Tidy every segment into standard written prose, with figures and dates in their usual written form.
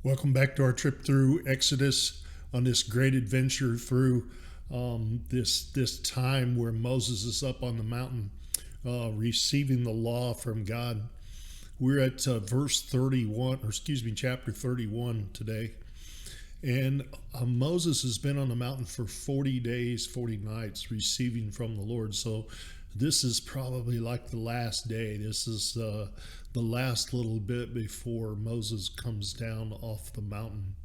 Welcome back to our trip through Exodus on this great adventure through this time where Moses is up on the mountain receiving the law from God. We're at verse 31, or excuse me, chapter 31 today. And Moses has been on the mountain for 40 days, 40 nights, receiving from the Lord. So this is probably like the last day. This is the last little bit before Moses comes down off the mountain.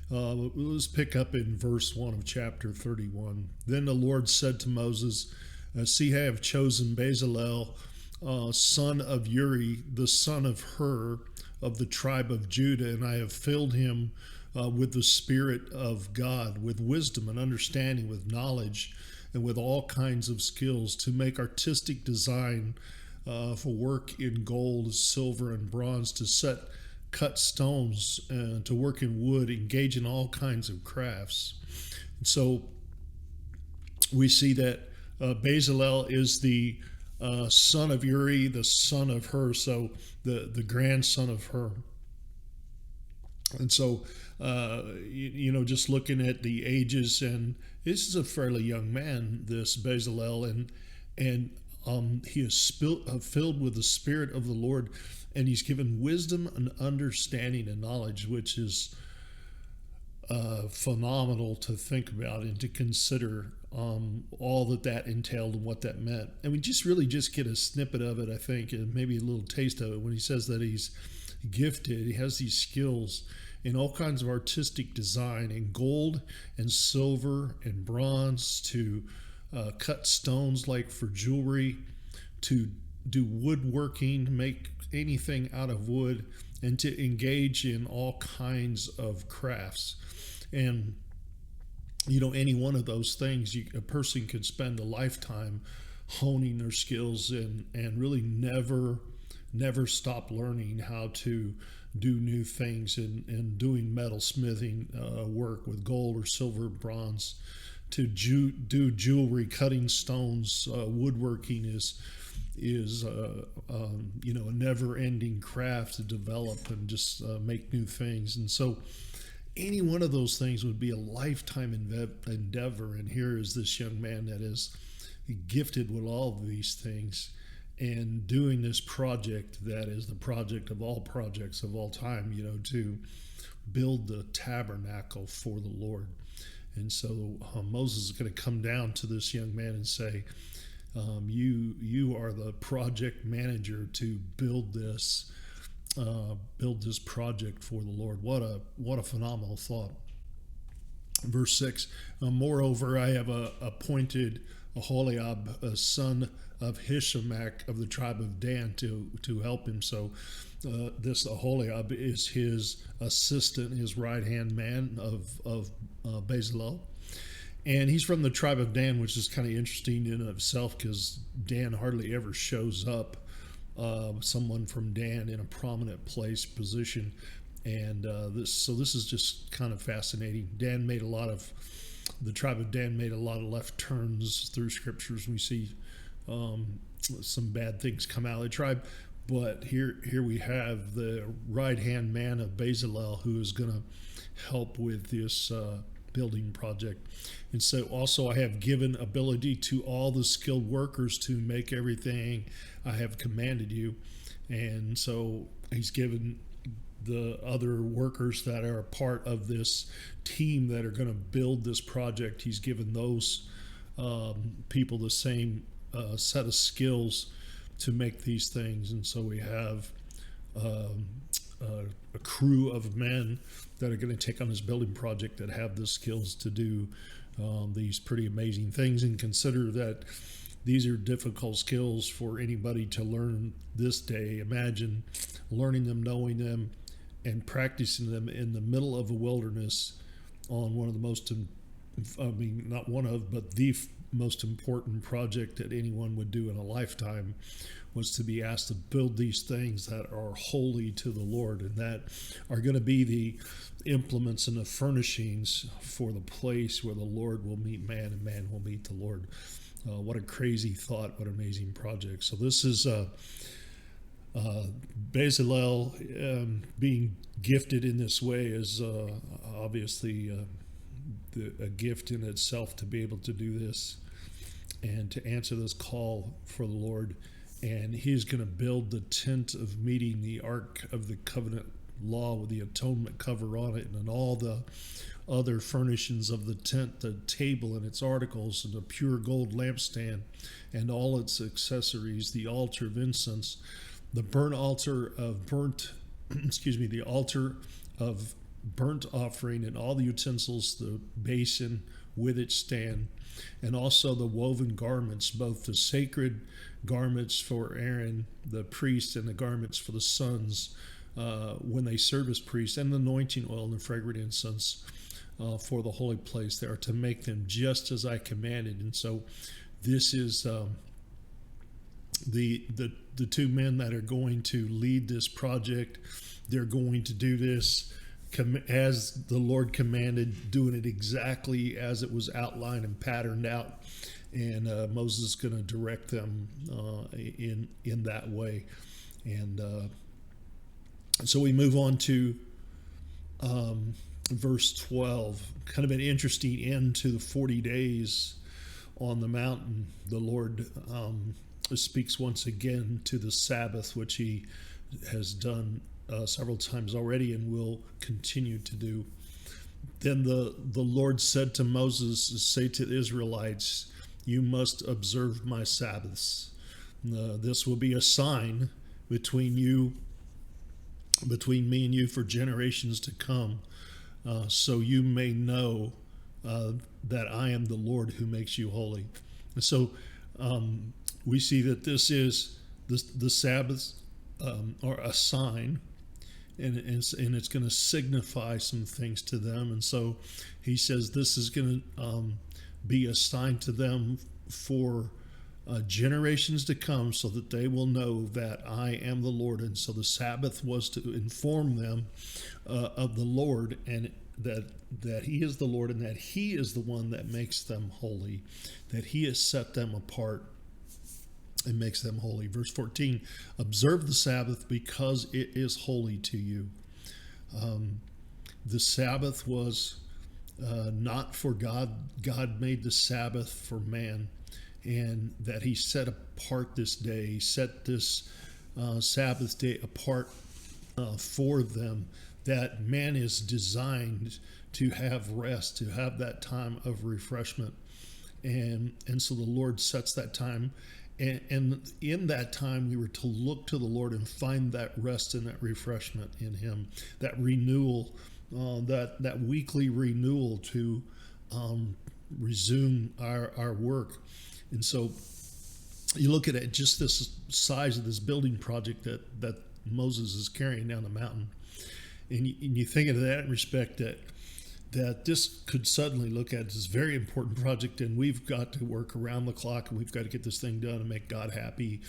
Let's pick up in verse 1 of chapter 31. Then the Lord said to Moses, See, I have chosen Bezalel, son of Uri, the son of Hur, of the tribe of Judah, and I have filled him with the Spirit of God, with wisdom and understanding, with knowledge, and with all kinds of skills, to make artistic design for work in gold, silver, and bronze, to cut stones, to work in wood, engage in all kinds of crafts. And so we see that Bezalel is the son of Uri, the son of Hur, so the grandson of Hur. And so, just looking at the ages, and this is a fairly young man, this Bezalel, and he is filled with the Spirit of the Lord, and he's given wisdom and understanding and knowledge, which is phenomenal to think about and to consider all that entailed and what that meant. And we just get a snippet of it, I think, and maybe a little taste of it when he says that he's gifted. He has these skills in all kinds of artistic design, in gold and silver and bronze, to cut stones like for jewelry, to do woodworking, make anything out of wood, and to engage in all kinds of crafts. And any one of those things, a person could spend a lifetime honing their skills and really never stop learning how to do new things, and doing metalsmithing work with gold or silver, bronze, to do jewelry, cutting stones. Woodworking is a never-ending craft to develop and just make new things. And so any one of those things would be a lifetime endeavor. And here is this young man that is gifted with all of these things, and doing this project that is the project of all projects of all time, to build the tabernacle for the Lord. And so Moses is going to come down to this young man and say, you are the project manager to build this project for the Lord. What a phenomenal thought. Verse 6, moreover, I have appointed Aholiab, a son of Hishamach of the tribe of Dan, to help him. So this Aholiab is his assistant, his right-hand man of Bezalel. And he's from the tribe of Dan, which is kind of interesting in itself, because Dan hardly ever shows up. Someone from Dan in a prominent position. And this is just kind of fascinating. The tribe of Dan made a lot of left turns through scriptures. We see some bad things come out of the tribe. But here we have the right-hand man of Bezalel, who is going to help with this building project. And so also I have given ability to all the skilled workers to make everything I have commanded you. And so he's given the other workers that are a part of this team that are going to build this project, he's given those people the same set of skills to make these things. And so we have a crew of men that are going to take on this building project that have the skills to do these pretty amazing things. And consider that these are difficult skills for anybody to learn this day. Imagine learning them, knowing them, and practicing them in the middle of a wilderness on one of the most, not one of, but the most important project that anyone would do in a lifetime, was to be asked to build these things that are holy to the Lord, and that are going to be the implements and the furnishings for the place where the Lord will meet man and man will meet the Lord. What a crazy thought, what an amazing project. So this is Uh, Bezalel being gifted in this way is obviously a gift in itself to be able to do this and to answer this call for the Lord. And he's going to build the tent of meeting, the Ark of the Covenant law with the atonement cover on it, and all the other furnishings of the tent, the table and its articles, and the pure gold lampstand and all its accessories, the altar of incense, the burnt altar of burnt, the altar of burnt offering, and all the utensils, the basin with its stand, and also the woven garments, both the sacred garments for Aaron, the priest, and the garments for the sons when they serve as priests, and the anointing oil and the fragrant incense for the holy place. They are to make them just as I commanded. And so this is the two men that are going to lead this project. They're going to do this as the Lord commanded, doing it exactly as it was outlined and patterned out. And Moses is going to direct them in that way. And so we move on to verse 12, kind of an interesting end to the 40 days on the mountain. The Lord speaks once again to the Sabbath, which he has done several times already and will continue to do. Then the Lord said to Moses, say to the Israelites, you must observe my Sabbaths. This will be a sign between me and you for generations to come, so you may know that I am the Lord who makes you holy. And so we see that this is the Sabbaths are a sign, and it's going to signify some things to them. And so he says this is going to be a sign to them for generations to come, so that they will know that I am the Lord. And so the Sabbath was to inform them of the Lord, and that he is the Lord, and that he is the one that makes them holy, that he has set them apart and makes them holy. Verse 14, observe the Sabbath because it is holy to you. The Sabbath was not for God. God made the Sabbath for man, and that he set apart this day. He set this Sabbath day apart for them, that man is designed to have rest, to have that time of refreshment. And so the Lord sets that time. And in that time, we were to look to the Lord and find that rest and that refreshment in him, that renewal, that weekly renewal to resume our work. And so you look at it, just this size of this building project that Moses is carrying down the mountain. And you think of that in respect that this could suddenly look at this very important project, and we've got to work around the clock, and we've got to get this thing done and make God happy.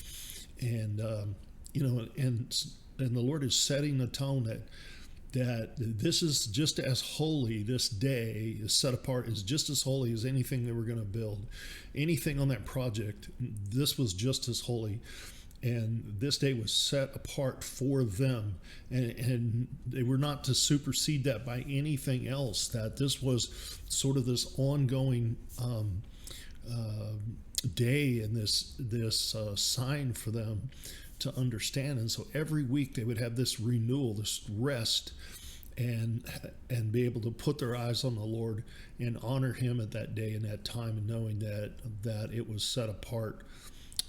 And and the Lord is setting the tone that this is just as holy. This day is set apart, is just as holy as anything that we're going to build. Anything on that project, this was just as holy. And this day was set apart for them, and they were not to supersede that by anything else. That this was sort of this ongoing day, and this sign for them to understand. And so every week they would have this renewal, this rest, and be able to put their eyes on the Lord and honor him at that day and that time, and knowing that it was set apart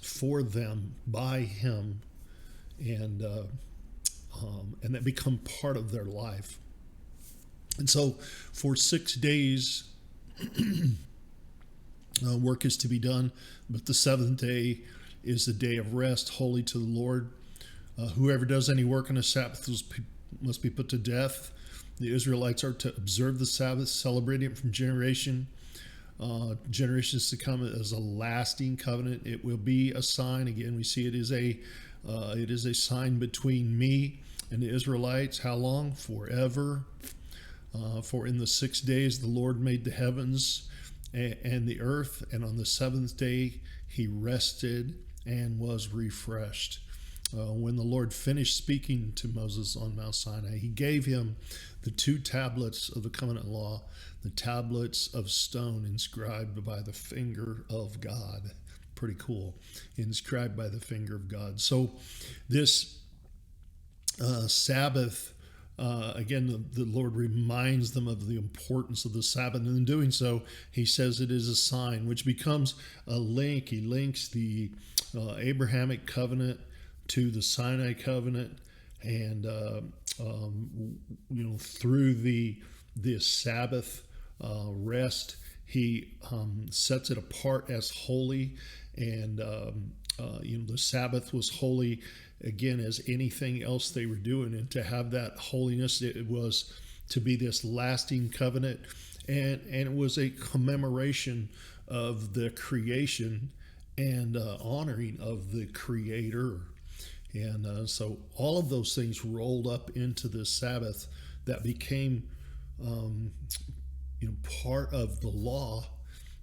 for them by him, and that become part of their life. And so for 6 days work is to be done, but the seventh day is the day of rest, holy to the Lord. Whoever does any work on a Sabbath must be put to death. The Israelites are to observe the Sabbath, celebrating it from generations to come as a lasting covenant. It will be a sign. Again, we see it is a sign between me and the Israelites. How long? Forever. For in the 6 days the Lord made the heavens and the earth, and on the seventh day he rested and was refreshed. when the Lord finished speaking to Moses on Mount Sinai, he gave him the 2 tablets of the covenant law, the tablets of stone inscribed by the finger of God. Pretty cool. Inscribed by the finger of God. So this Sabbath, again, the Lord reminds them of the importance of the Sabbath. And in doing so, he says it is a sign, which becomes a link. He links the Abrahamic covenant to the Sinai covenant, and through this Sabbath rest, he sets it apart as holy, and the Sabbath was holy again as anything else they were doing, and to have that holiness, it was to be this lasting covenant, and it was a commemoration of the creation and honoring of the Creator. And so all of those things rolled up into this Sabbath that became, part of the law.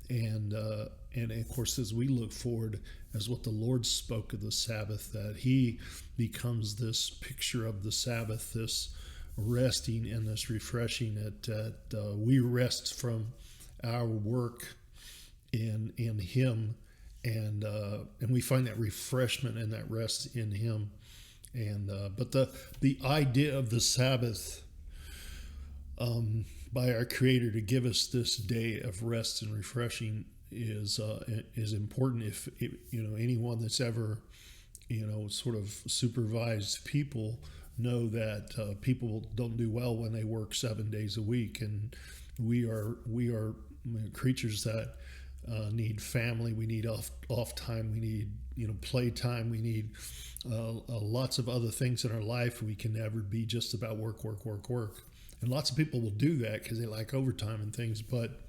And of course, as we look forward, as what the Lord spoke of the Sabbath, that He becomes this picture of the Sabbath, this resting and this refreshing. That we rest from our work in Him. And we find that refreshment and that rest in Him. But the idea of the Sabbath by our Creator to give us this day of rest and refreshing is important. If anyone that's ever sort of supervised people know that people don't do well when they work 7 days a week, and we are creatures that need family. We need off time. We need play time. We need lots of other things in our life. We can never be just about work. And lots of people will do that because they like overtime and things. But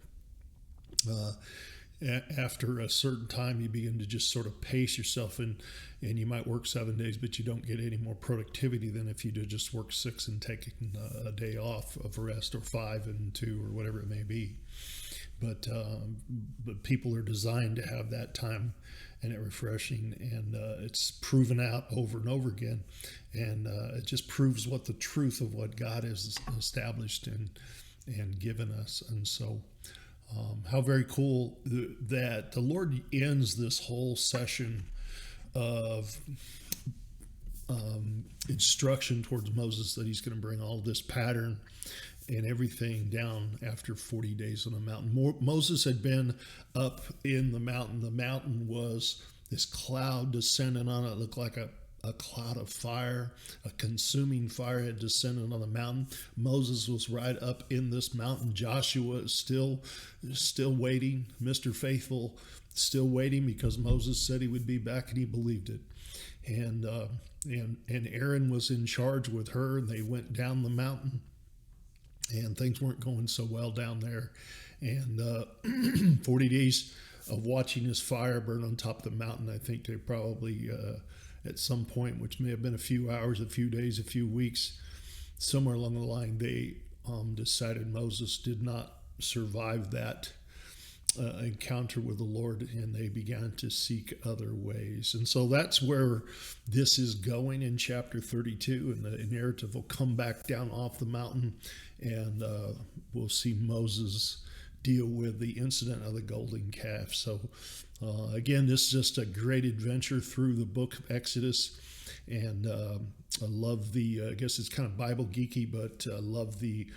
after a certain time, you begin to just sort of pace yourself, and you might work 7 days, but you don't get any more productivity than if you just work 6 and take a day off of rest, or 5 and 2, or whatever it may be. But people are designed to have that time and that refreshing, and it's proven out over and over again, and it just proves what the truth of what God has established and given us. And so how very cool that the Lord ends this whole session of instruction towards Moses, that He's going to bring all this pattern and everything down after 40 days on the mountain. Moses had been up in the mountain. The mountain was this cloud descending on it. It looked like a cloud of fire. A consuming fire had descended on the mountain. Moses was right up in this mountain. Joshua is still waiting. Mr. Faithful still waiting, because Moses said he would be back, and he believed it. And Aaron was in charge with her, and they went down the mountain. And things weren't going so well down there. And 40 days of watching this fire burn on top of the mountain, I think they probably, at some point, which may have been a few hours, a few days, a few weeks, somewhere along the line, they decided Moses did not survive that encounter with the Lord, and they began to seek other ways. And so that's where this is going in chapter 32, and the narrative will come back down off the mountain, and we'll see Moses deal with the incident of the golden calf. So again, this is just a great adventure through the book of Exodus, and I love I guess it's kind of Bible geeky, but I love the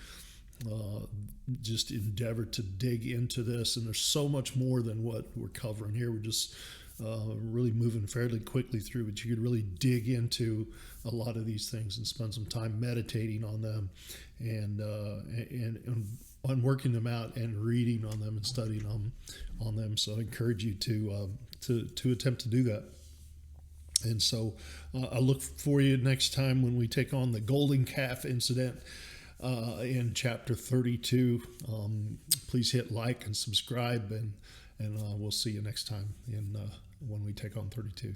just endeavor to dig into this. And there's so much more than what we're covering here. We're just really moving fairly quickly through, but you could really dig into a lot of these things and spend some time meditating on them, and on working them out and reading on them and studying on them. So I encourage you to attempt to do that. And so I look for you next time when we take on the golden calf incident in chapter 32. Please hit like and subscribe, and we'll see you next time when we take on 32.